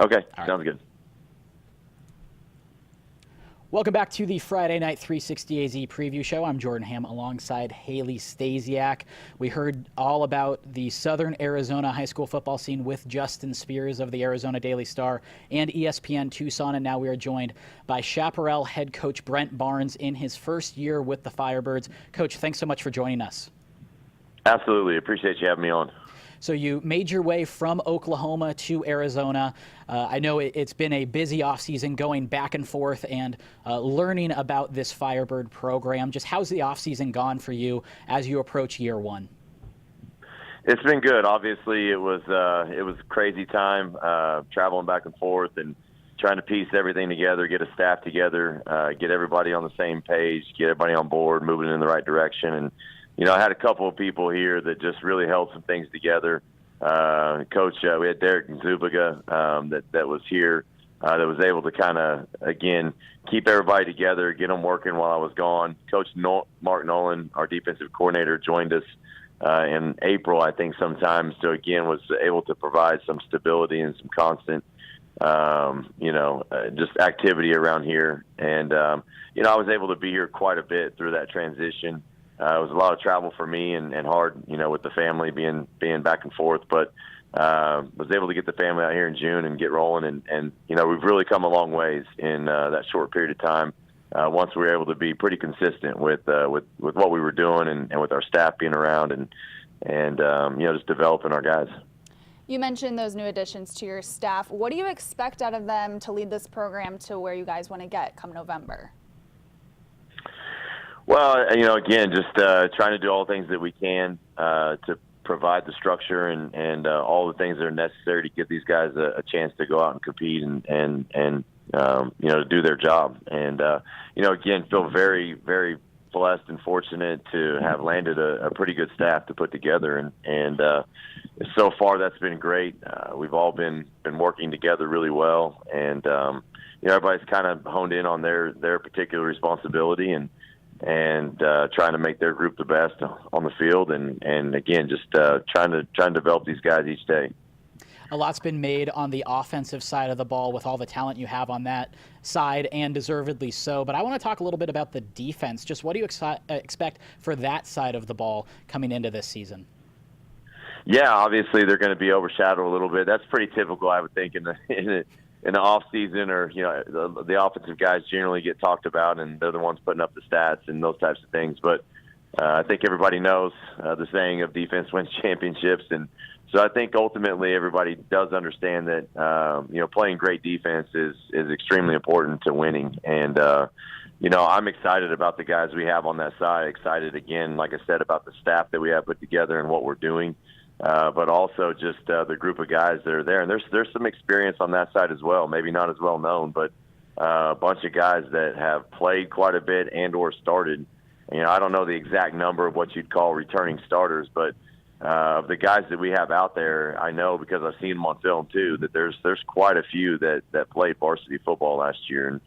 Okay, All sounds good. Welcome back to the Friday Night 360 AZ preview show. I'm Jordan Ham alongside Haley Stasiak. We heard all about the Southern Arizona high school football scene with Justin Spears of the Arizona Daily Star and ESPN Tucson, and now we are joined by Chaparral head coach Brent Barnes in his first year with the Firebirds. Coach, thanks so much for joining us. Absolutely. Appreciate you having me on. So you made your way from Oklahoma to Arizona. I know it's been a busy offseason going back and forth and learning about this Firebird program. Just how's the offseason gone for you as you approach year one? It's been good. Obviously, it was a crazy time traveling back and forth and trying to piece everything together, get a staff together, get everybody on the same page, get everybody on board, moving in the right direction. And I had a couple of people here that just really held some things together. Coach, we had Derek Zubiga that was here, that was able to kind of, again, keep everybody together, get them working while I was gone. Coach Mark Nolan, our defensive coordinator, joined us in April, I think, sometime. So, again, was able to provide some stability and some constant, just activity around here. And, I was able to be here quite a bit through that transition. It was a lot of travel for me and hard, with the family being back and forth. But was able to get the family out here in June and get rolling. And we've really come a long ways in that short period of time. Once we were able to be pretty consistent with what we were doing and with our staff being around and just developing our guys. You mentioned those new additions to your staff. What do you expect out of them to lead this program to where you guys want to get come November? Well, again, just trying to do all the things that we can to provide the structure and all the things that are necessary to give these guys a chance to go out and compete and to do their job. And, again, feel very, very blessed and fortunate to have landed a pretty good staff to put together. And so far that's been great. We've all been working together really well. And, everybody's kind of honed in on their particular responsibility and trying to make their group the best on the field, and again, just trying to develop these guys each day. A lot's been made on the offensive side of the ball with all the talent you have on that side, and deservedly so. But I want to talk a little bit about the defense. Just what do you expect for that side of the ball coming into this season? Yeah, obviously they're going to be overshadowed a little bit. That's pretty typical, I would think, in the off season, or the offensive guys generally get talked about, and they're the ones putting up the stats and those types of things. But I think everybody knows the saying of defense wins championships, and so I think ultimately everybody does understand that playing great defense is extremely important to winning. And I'm excited about the guys we have on that side. Excited again, like I said, about the staff that we have put together and what we're doing. But also just the group of guys that are there. And there's some experience on that side as well, maybe not as well known, but a bunch of guys that have played quite a bit and or started. I don't know the exact number of what you'd call returning starters, but the guys that we have out there, I know because I've seen them on film too, that there's quite a few that played varsity football last year.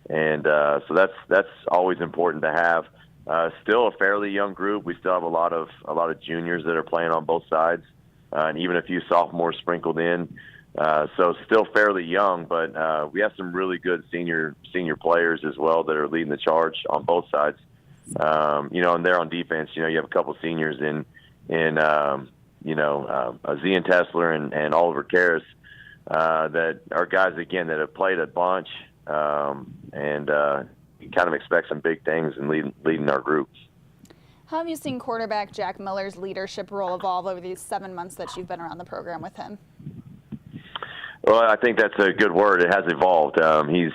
And so that's always important to have. Still a fairly young group. We still have a lot of juniors that are playing on both sides, and even a few sophomores sprinkled in. So still fairly young, but we have some really good senior players as well that are leading the charge on both sides. And there on defense, you have a couple seniors in Zian Tessler and Oliver Karras that are guys again that have played a bunch and. You kind of expect some big things in leading our group. How have you seen quarterback Jack Miller's leadership role evolve over these 7 months that you've been around the program with him? Well, I think that's a good word. It has evolved.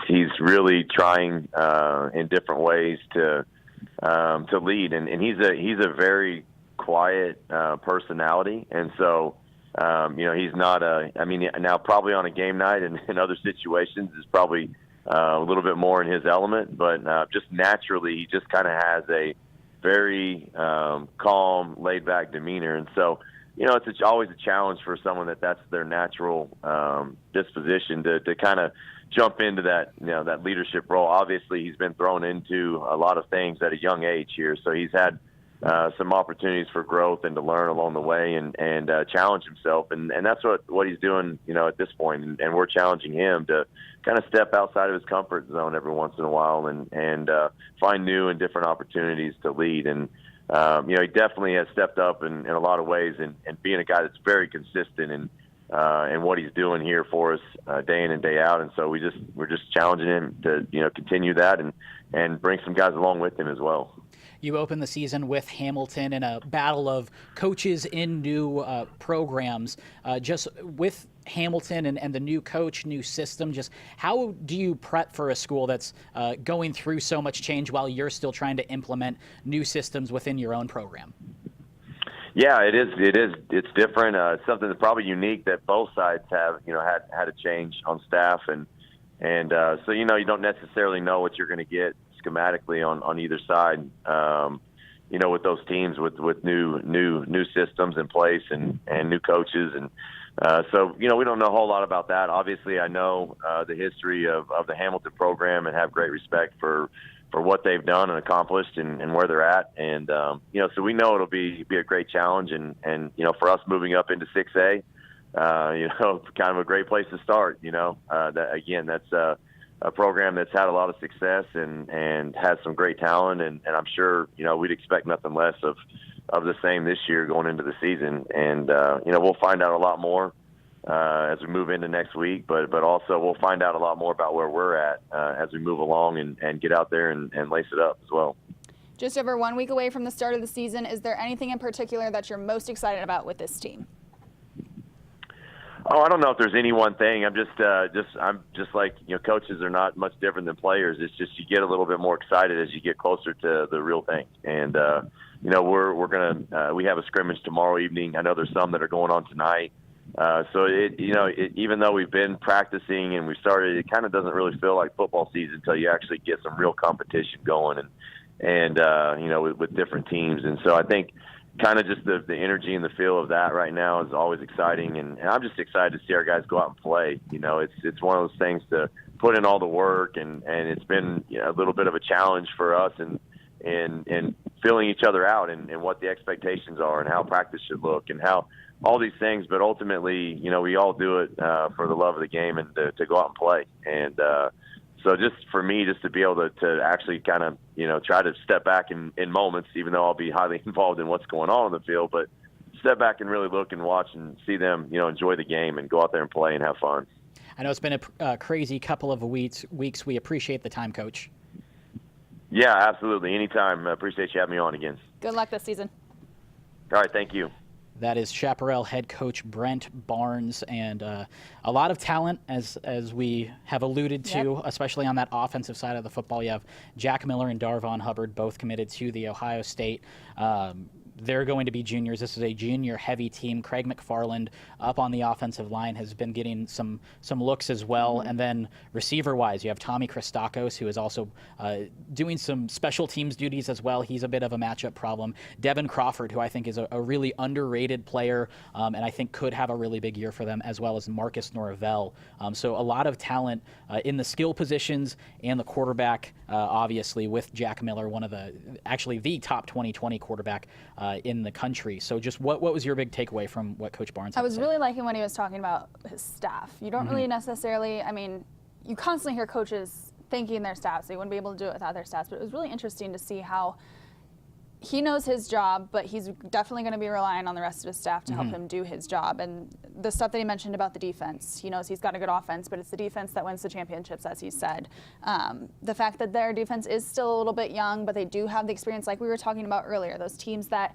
He's really trying in different ways to lead, and he's a very quiet personality, and so he's not now probably on a game night and in other situations is probably a little bit more in his element, but just naturally, he just kind of has a very calm, laid-back demeanor. And so, it's always a challenge for someone that's their natural disposition to kind of jump into that, that leadership role. Obviously, he's been thrown into a lot of things at a young age here, so he's had some opportunities for growth and to learn along the way and challenge himself. And that's what he's doing, at this point. And we're challenging him to kind of step outside of his comfort zone every once in a while and find new and different opportunities to lead. And, he definitely has stepped up in a lot of ways and being a guy that's very consistent in what he's doing here for us day in and day out. And so we're just challenging him to, continue that and bring some guys along with him as well. You open the season with Hamilton in a battle of coaches in new programs. Just with Hamilton and the new coach, new system, just how do you prep for a school that's going through so much change while you're still trying to implement new systems within your own program? Yeah, it is. It's different. It's something that's probably unique that both sides have, had a change on staff. And so, you don't necessarily know what you're going to get schematically on either side, with those teams with new systems in place and new coaches. And so, we don't know a whole lot about that. Obviously, I know the history of the Hamilton program and have great respect for what they've done and accomplished and where they're at. And, so we know it'll be a great challenge. And for us moving up into 6A, kind of a great place to start. That's a program that's had a lot of success and has some great talent. And I'm sure, we'd expect nothing less of the same this year going into the season. And, we'll find out a lot more as we move into next week, but also we'll find out a lot more about where we're at as we move along and get out there and lace it up as well. Just over 1 week away from the start of the season, is there anything in particular that you're most excited about with this team? Oh, I don't know if there's any one thing. I'm just like, coaches are not much different than players. It's just you get a little bit more excited as you get closer to the real thing. And, we're going to, we have a scrimmage tomorrow evening. I know there's some that are going on tonight. So even though we've been practicing and we started, it kind of doesn't really feel like football season until you actually get some real competition going and with different teams. And so I think kind of just the energy and the feel of that right now is always exciting. And I'm just excited to see our guys go out and play. It's one of those things to put in all the work and it's been a little bit of a challenge for us and filling each other out and what the expectations are and how practice should look and how all these things. But ultimately, we all do it for the love of the game and to go out and play. And so just for me, just to be able to actually kind of, try to step back in moments, even though I'll be highly involved in what's going on the field, but step back and really look and watch and see them, enjoy the game and go out there and play and have fun. I know it's been a crazy couple of weeks. We appreciate the time, Coach. Yeah, absolutely. Anytime. I appreciate you having me on again. Good luck this season. All right. Thank you. That is Chaparral head coach Brent Barnes, and a lot of talent, as we have alluded to, Yep. especially on that offensive side of the football. You have Jack Miller and Darvon Hubbard, both committed to the Ohio State. They're going to be juniors. This is a junior-heavy team. Craig McFarland up on the offensive line has been getting some looks as well. And then receiver-wise, you have Tommy Christakos, who is also doing some special teams duties as well. He's a bit of a matchup problem. Devin Crawford, who I think is a really underrated player and I think could have a really big year for them, as well as Marcus Norvell. So a lot of talent in the skill positions and the quarterback, obviously, with Jack Miller, one of the top 2020 quarterback in the country. So just what was your big takeaway from what Coach Barnes had I was to say? really liking when he was talking about his staff. You don't really necessarily, you constantly hear coaches thanking their staff, so you wouldn't be able to do it without their staff, but it was really interesting to see how he knows his job, but he's definitely going to be relying on the rest of his staff to help him do his job. And the stuff that he mentioned about the defense, he knows he's got a good offense, but it's the defense that wins the championships, as he said. The fact that their defense is still a little bit young, but they do have the experience, like we were talking about earlier, those teams that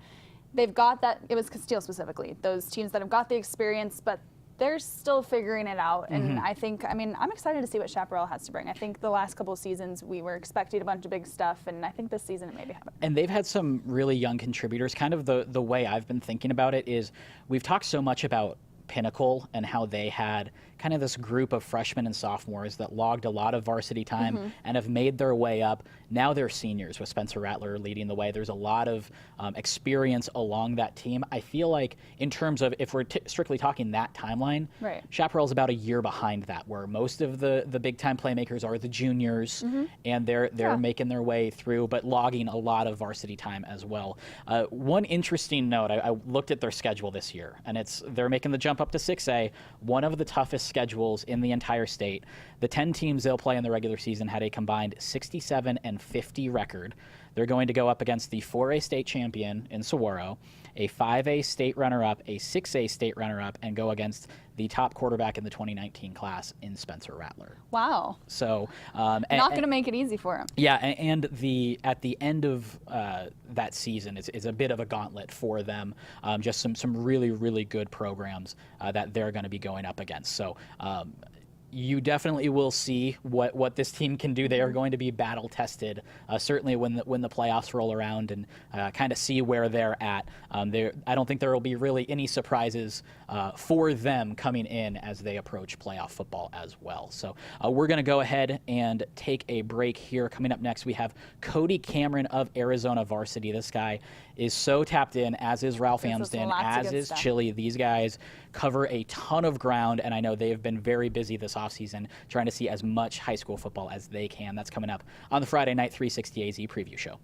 they've got that, it was Castile specifically, those teams that have got the experience, but they're still figuring it out. And I think, I'm excited to see what Chaparral has to bring. I think the last couple of seasons we were expecting a bunch of big stuff, and I think this season it maybe happen. And they've had some really young contributors. Kind of the way I've been thinking about it is we've talked so much about Pinnacle and how they had kind of this group of freshmen and sophomores that logged a lot of varsity time and have made their way up. Now they're seniors with Spencer Rattler leading the way. There's a lot of experience along that team. I feel like in terms of, if we're strictly talking that timeline, Chaparral's about a year behind that, where most of the big-time playmakers are the juniors, and they're making their way through, but logging a lot of varsity time as well. One interesting note, I looked at their schedule this year, and they're making the jump up to 6A, one of the toughest schedules in the entire state. The 10 teams they'll play in the regular season had a combined 67-50 record. They're going to go up against the 4A state champion in Saguaro, a 5A state runner-up, a 6A state runner-up, and go against the top quarterback in the 2019 class in Spencer Rattler. Wow. So not going to make it easy for him. Yeah, and at the end of that season is a bit of a gauntlet for them. Just some really, really good programs that they're going to be going up against. So you definitely will see what this team can do. They are going to be battle tested, certainly when the playoffs roll around, and kind of see where they're at. I don't think there will be really any surprises for them coming in as they approach playoff football as well. So we're going to go ahead and take a break here. Coming up next, we have Cody Cameron of Arizona Varsity. This guy is so tapped in, as is Ralph Amsden, as is Chili. These guys cover a ton of ground, and I know they have been very busy this offseason trying to see as much high school football as they can. That's coming up on the Friday Night 360 AZ Preview Show.